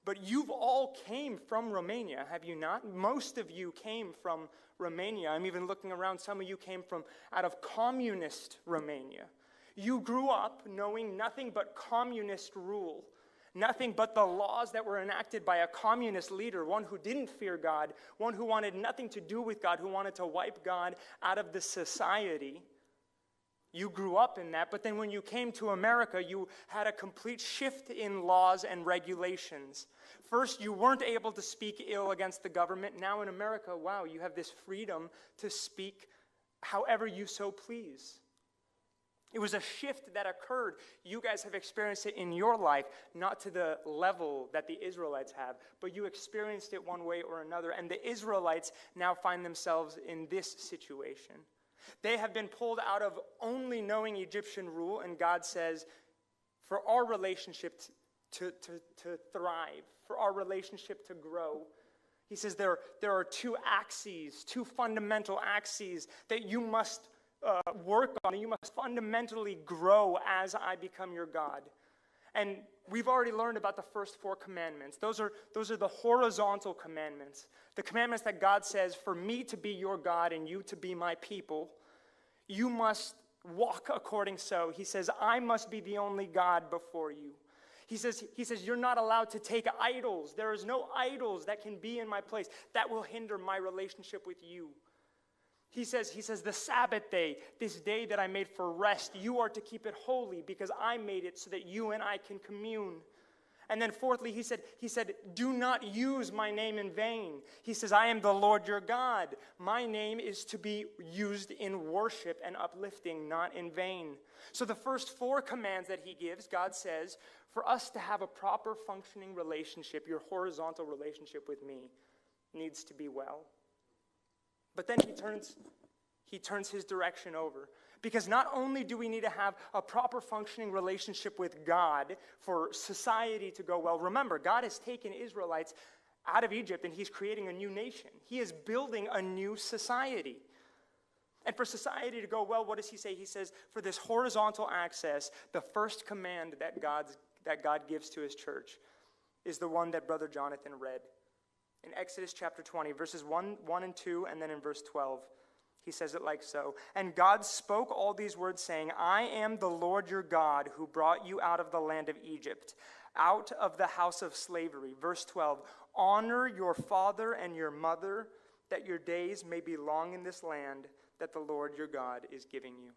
But you've all came from Romania, have you not? Most of you came from Romania. I'm even looking around. Some of you came from out of communist Romania. You grew up knowing nothing but communist rule, nothing but the laws that were enacted by a communist leader, one who didn't fear God, one who wanted nothing to do with God, who wanted to wipe God out of the society. You grew up in that, but then when you came to America, you had a complete shift in laws and regulations. First, you weren't able to speak ill against the government. Now in America, wow, you have this freedom to speak however you so please. It was a shift that occurred. You guys have experienced it in your life, not to the level that the Israelites have, but you experienced it one way or another, and the Israelites now find themselves in this situation. They have been pulled out of only knowing Egyptian rule, and God says, for our relationship to thrive, for our relationship to grow, he says there are two axes, two fundamental axes that you must work on, and you must fundamentally grow as I become your God. And we've already learned about the first 4 commandments. Those are the horizontal commandments. The commandments that God says, for me to be your God and you to be my people, you must walk according so. He says, I must be the only God before you. He says, you're not allowed to take idols. There is no idols that can be in my place that will hinder my relationship with you. He says, the Sabbath day, this day that I made for rest, you are to keep it holy because I made it so that you and I can commune. And then fourthly, he said, do not use my name in vain. He says, I am the Lord your God. My name is to be used in worship and uplifting, not in vain. So the first 4 commands that he gives, God says, for us to have a proper functioning relationship, your horizontal relationship with me needs to be well. But then he turns his direction over. Because not only do we need to have a proper functioning relationship with God for society to go well. Remember, God has taken Israelites out of Egypt and he's creating a new nation. He is building a new society. And for society to go well, what does he say? He says, for this horizontal access, the first command that God gives to his church is the one that Brother Jonathan read. In Exodus chapter 20, verses 1 and 2, and then in verse 12, he says it like so. And God spoke all these words, saying, I am the Lord your God who brought you out of the land of Egypt, out of the house of slavery. Verse 12, honor your father and your mother, that your days may be long in this land that the Lord your God is giving you.